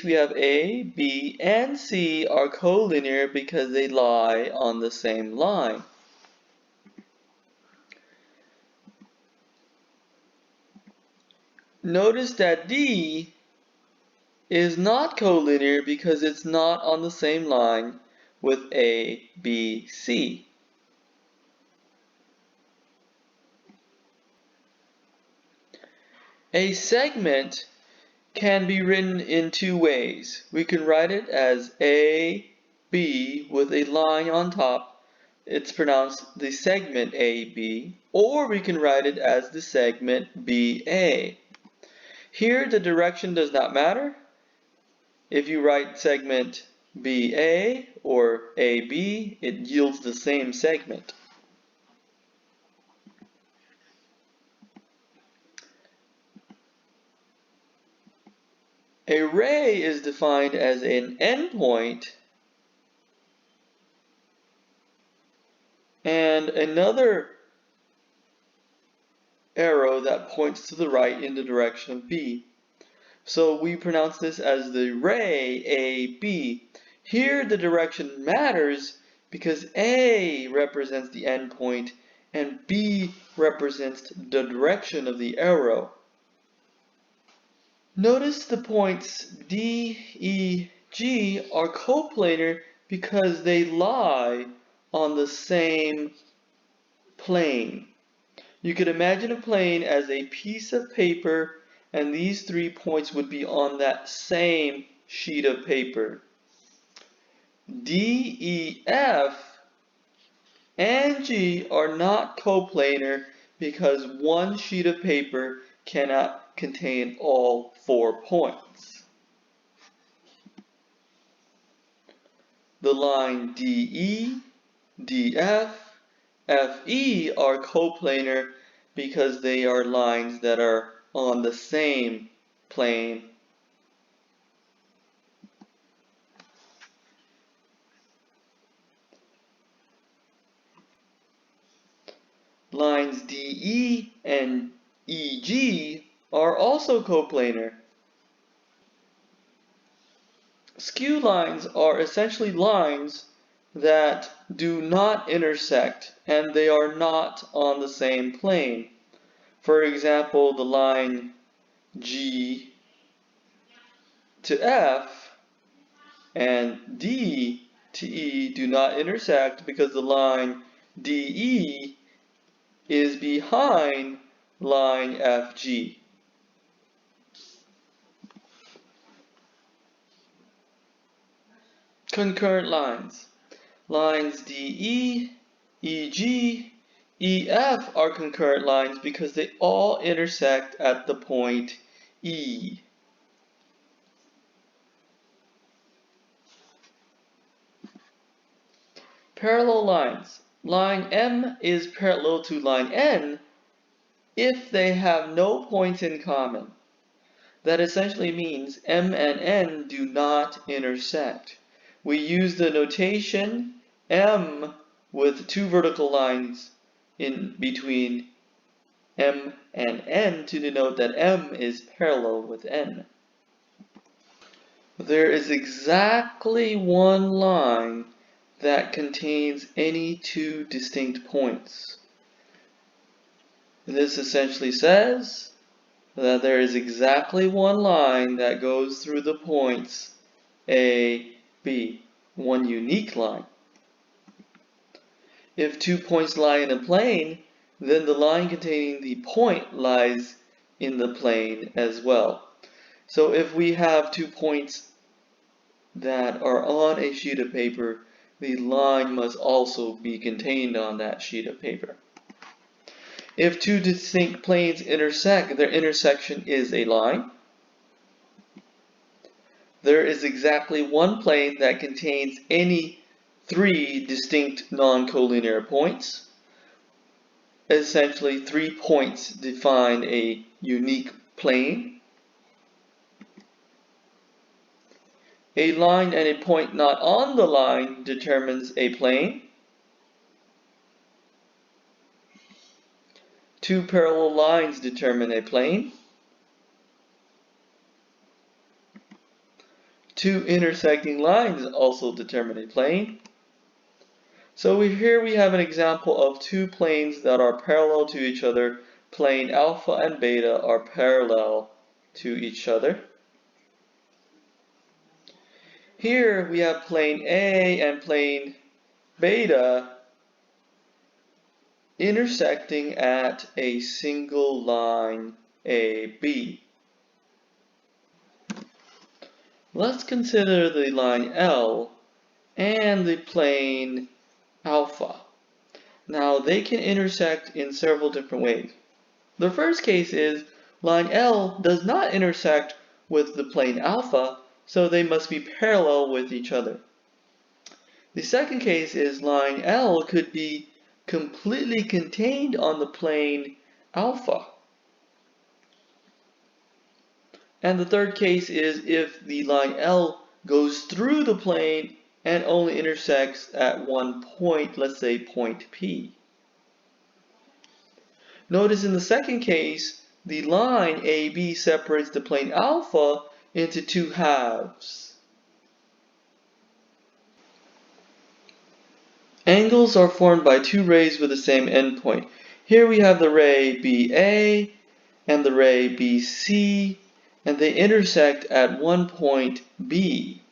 we have A, B, and C are collinear because they lie on the same line. Notice that D is not collinear because it's not on the same line with A, B, C. A segment can be written in two ways. We can write it as A, B with a line on top. It's pronounced the segment AB, or we can write it as the segment BA. Here the direction does not matter. If you write segment BA or AB, it yields the same segment. A ray is defined as an endpoint and another arrow that points to the right in the direction of B. So we pronounce this as the ray AB. Here the direction matters because A represents the endpoint and B represents the direction of the arrow. Notice the points D, E, G are coplanar because they lie on the same plane. You could imagine a plane as a piece of paper, and these 3 points would be on that same sheet of paper. D, E, F, and G are not coplanar because one sheet of paper cannot contain all 4 points. The line DE, DF, FE are coplanar because they are lines that are on the same plane. Lines DE and EG are also coplanar. Skew lines are essentially lines that do not intersect and they are not on the same plane. For example, the line G to F and D to E do not intersect because the line DE is behind line FG. Concurrent lines. Lines DE, EG, EF are concurrent lines because they all intersect at the point E. Parallel lines. Line M is parallel to line N if they have no points in common. That essentially means M and N do not intersect. We use the notation M with 2 vertical lines in between M and N to denote that M is parallel with N. There is exactly one line that contains any 2 distinct points. This essentially says that there is exactly one line that goes through the points A, B, one unique line. If 2 points lie in a plane, then the line containing the point lies in the plane as well. So if we have 2 points that are on a sheet of paper, the line must also be contained on that sheet of paper. If 2 distinct planes intersect, their intersection is a line. There is exactly one plane that contains any 3 distinct non-collinear points. Essentially, 3 points define a unique plane. A line and a point not on the line determines a plane. 2 parallel lines determine a plane. Two intersecting lines also determine a plane. So here we have an example of two planes that are parallel to each other. Plane alpha and beta are parallel to each other. Here we have plane A and plane beta intersecting at a single line AB. Let's consider the line L and the plane alpha. Now they can intersect in several different ways. The first case is line L does not intersect with the plane alpha, so they must be parallel with each other. The second case is line L could be completely contained on the plane alpha. And the third case is if the line L goes through the plane and only intersects at one point, let's say point P. Notice in the second case, the line AB separates the plane alpha into two halves. Angles are formed by two rays with the same endpoint. Here we have the ray BA and the ray BC, and they intersect at one point B.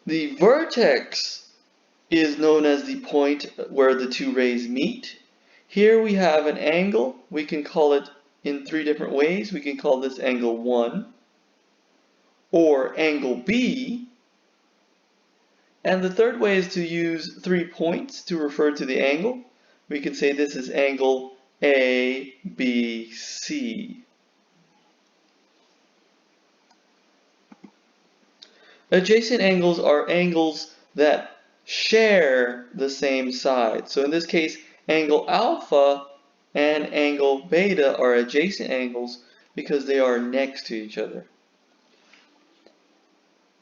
The vertex is known as the point where the two rays meet. Here we have an angle. We can call it in three different ways. We can call this angle 1 or angle B. And the third way is to use 3 points to refer to the angle. We can say this is angle ABC. Adjacent angles are angles that share the same side. So in this case, angle alpha and angle beta are adjacent angles because they are next to each other.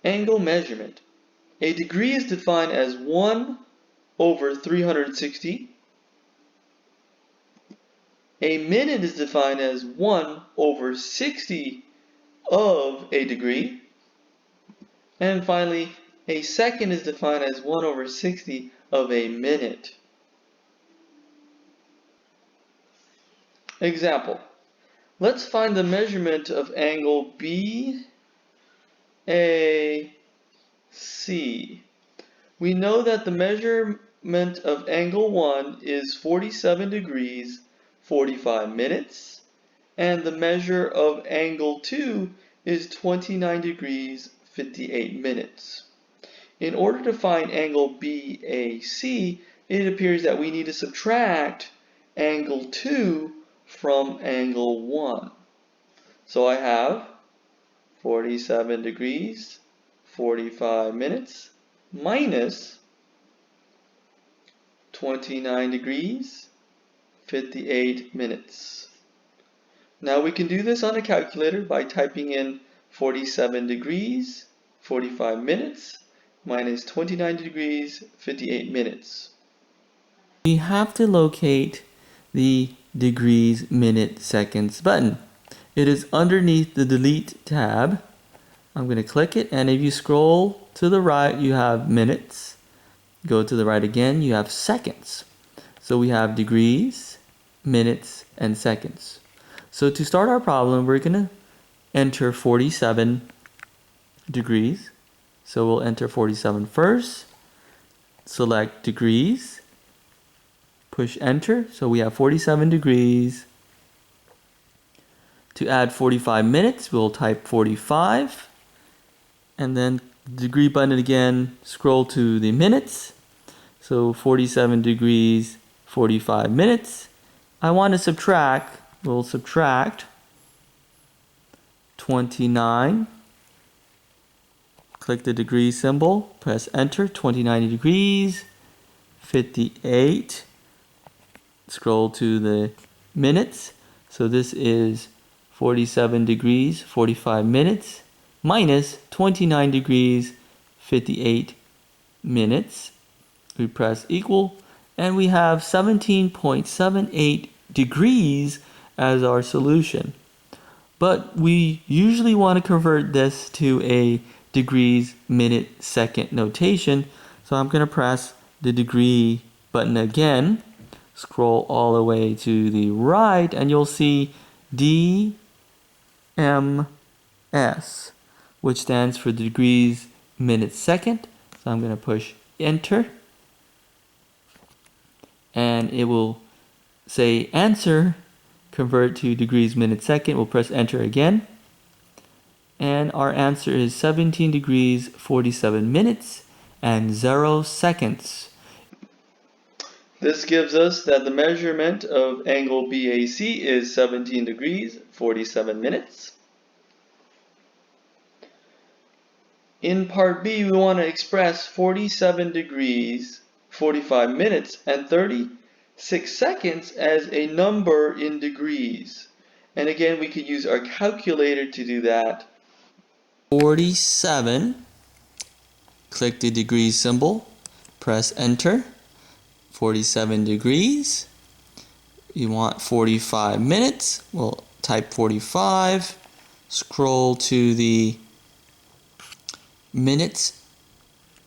Angle measurement. A degree is defined as 1 over 360. A minute is defined as 1 over 60 of a degree. And finally, a second is defined as 1 over 60 of a minute. Example. Let's find the measurement of angle BAC. We know that the measurement of angle 1 is 47 degrees, 45 minutes. And the measure of angle 2 is 29 degrees, 58 minutes. In order to find angle BAC, it appears that we need to subtract angle 2 from angle 1. So I have 47 degrees, 45 minutes, minus 29 degrees, 58 minutes. Now we can do this on a calculator by typing in 47 degrees, 45 minutes, minus 29 degrees, 58 minutes. We have to locate the degrees, minute, seconds button. It is underneath the delete tab. I'm going to click it, and if you scroll to the right, you have minutes. Go to the right again, you have seconds. So we have degrees, minutes, and seconds. So to start our problem, we're going to enter 47 degrees. So we'll enter 47 first, select degrees, push enter. So we have 47 degrees. To add 45 minutes, we'll type 45. And then degree button again, scroll to the minutes. So 47 degrees, 45 minutes. I want to subtract, we'll subtract 29. Click the degree symbol, press enter, 29 degrees, 58. Scroll to the minutes. So this is 47 degrees, 45 minutes, minus 29 degrees, 58 minutes. We press equal, and we have 17.78 degrees as our solution. But we usually want to convert this to a degrees, minute, second notation. So I'm going to press the degree button again, scroll all the way to the right, and you'll see DMS, which stands for degrees, minute, second. So I'm going to push enter, and it will say answer, convert to degrees, minute, second. We'll press enter again. And our answer is 17 degrees, 47 minutes, and 0 seconds. This gives us that the measurement of angle BAC is 17 degrees, 47 minutes. In part B, we want to express 47 degrees, 45 minutes, and 36 seconds as a number in degrees. And again, we could use our calculator to do that. 47, click the degree symbol, press enter, 47 degrees, you want 45 minutes, we'll type 45, scroll to the minutes,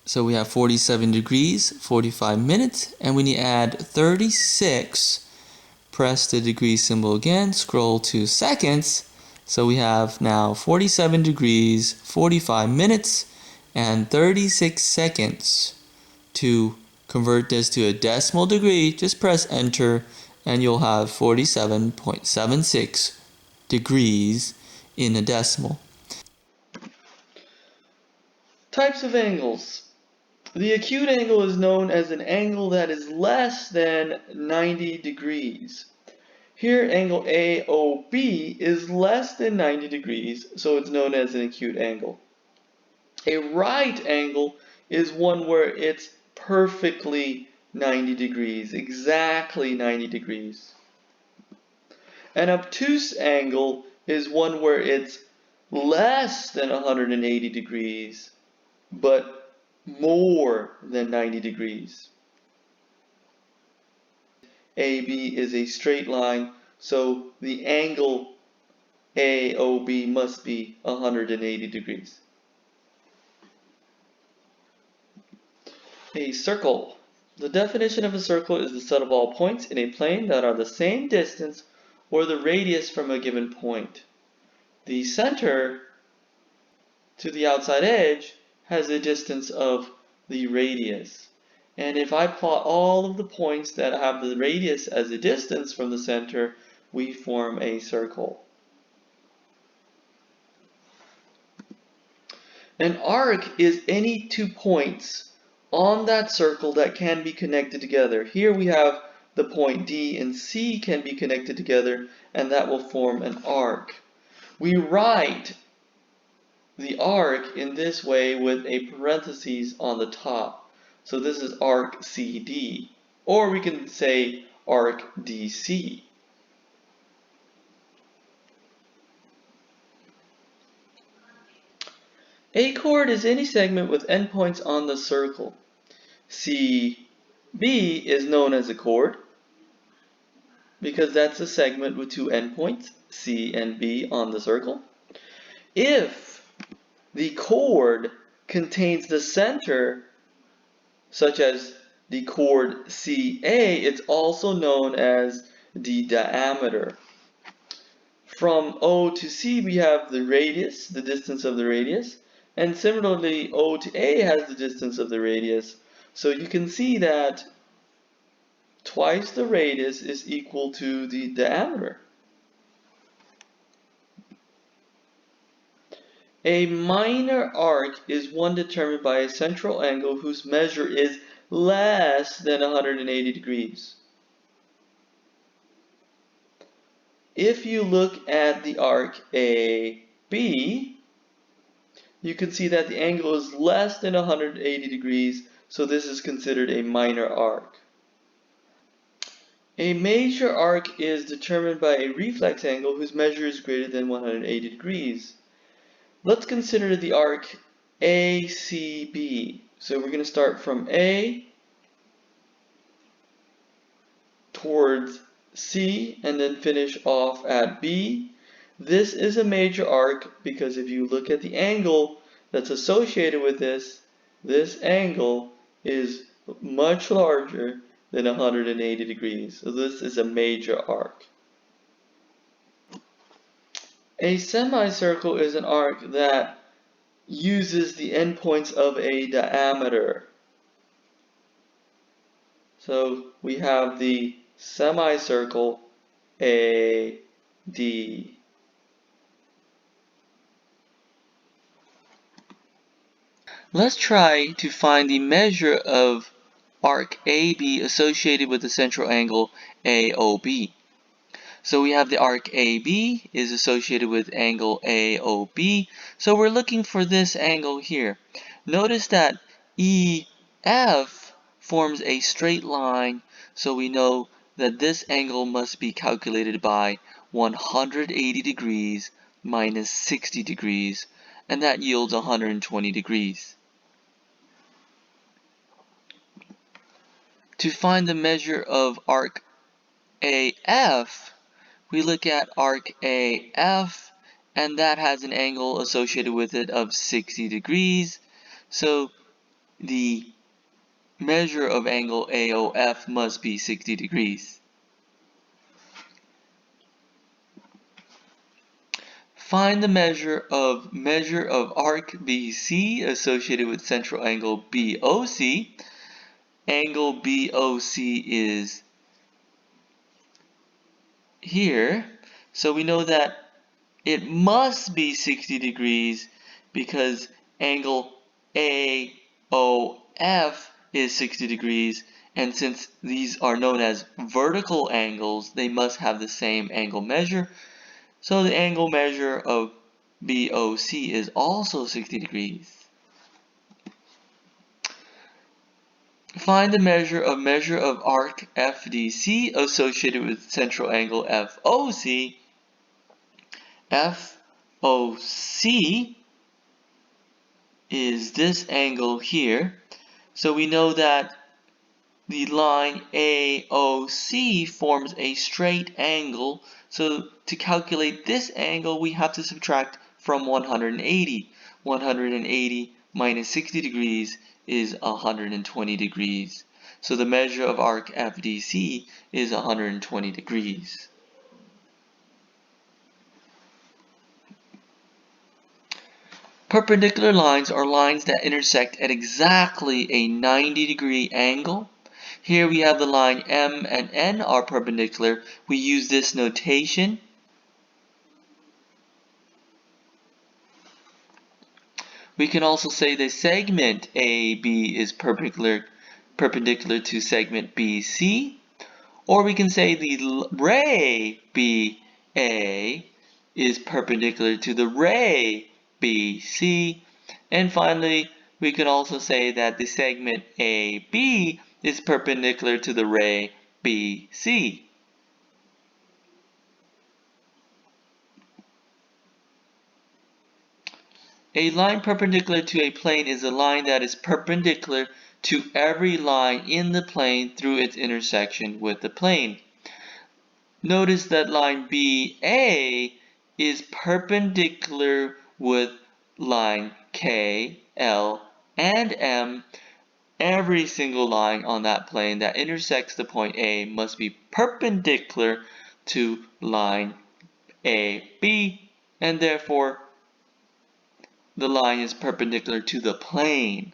so we have 47 degrees, 45 minutes, and when you add 36, press the degree symbol again, scroll to seconds, so we have now 47 degrees, 45 minutes, and 36 seconds. To convert this to a decimal degree, just press enter, and you'll have 47.76 degrees in a decimal. Types of angles. The acute angle is known as an angle that is less than 90 degrees. Here, angle AOB is less than 90 degrees, so it's known as an acute angle. A right angle is one where it's perfectly 90 degrees, exactly 90 degrees. An obtuse angle is one where it's less than 180 degrees, but more than 90 degrees. AB is a straight line, so the angle AOB must be 180 degrees. A circle. The definition of a circle is the set of all points in a plane that are the same distance or the radius from a given point. The center to the outside edge has a distance of the radius. And if I plot all of the points that have the radius as a distance from the center, we form a circle. An arc is any 2 points on that circle that can be connected together. Here we have the point D and C can be connected together, and that will form an arc. We write the arc in this way with a parenthesis on the top. So this is arc CD, or we can say arc DC. A chord is any segment with endpoints on the circle. CB is known as a chord because that's a segment with 2 endpoints, C and B, on the circle. If the chord contains the center, such as the chord CA, it's also known as the diameter. From O to C, we have the radius, the distance of the radius, and similarly, O to A has the distance of the radius. So you can see that twice the radius is equal to the diameter. A minor arc is one determined by a central angle whose measure is less than 180 degrees. If you look at the arc AB, you can see that the angle is less than 180 degrees, so this is considered a minor arc. A major arc is determined by a reflex angle whose measure is greater than 180 degrees. Let's consider the arc ACB. So we're going to start from A towards C and then finish off at B. This is a major arc because if you look at the angle that's associated with this angle is much larger than 180 degrees. So this is a major arc. A semicircle is an arc that uses the endpoints of a diameter. So we have the semicircle AD. Let's try to find the measure of arc AB associated with the central angle AOB. So we have the arc AB is associated with angle AOB. So we're looking for this angle here. Notice that EF forms a straight line, so we know that this angle must be calculated by 180 degrees minus 60 degrees, and that yields 120 degrees. To find the measure of arc AF, we look at arc AF, and that has an angle associated with it of 60 degrees. So the measure of angle AOF must be 60 degrees. Find the measure of arc BC associated with central angle BOC. Angle BOC is here. So we know that it must be 60 degrees because angle AOF is 60 degrees, and since these are known as vertical angles, they must have the same angle measure. So the angle measure of BOC is also 60 degrees. Find the measure of arc FDC associated with central angle FOC. FOC is this angle here. So we know that the line AOC forms a straight angle. So to calculate this angle, we have to subtract from 180. 180 minus 60 degrees is 120 degrees. So the measure of arc FDC is 120 degrees. Perpendicular lines are lines that intersect at exactly a 90-degree angle. Here we have the line M and N are perpendicular. We use this notation. We can also say the segment AB is perpendicular to segment BC. Or we can say the ray BA is perpendicular to the ray BC. And finally, we can also say that the segment AB is perpendicular to the ray BC. A line perpendicular to a plane is a line that is perpendicular to every line in the plane through its intersection with the plane. Notice that line BA is perpendicular with line K, L, and M. Every single line on that plane that intersects the point A must be perpendicular to line AB, and therefore the line is perpendicular to the plane.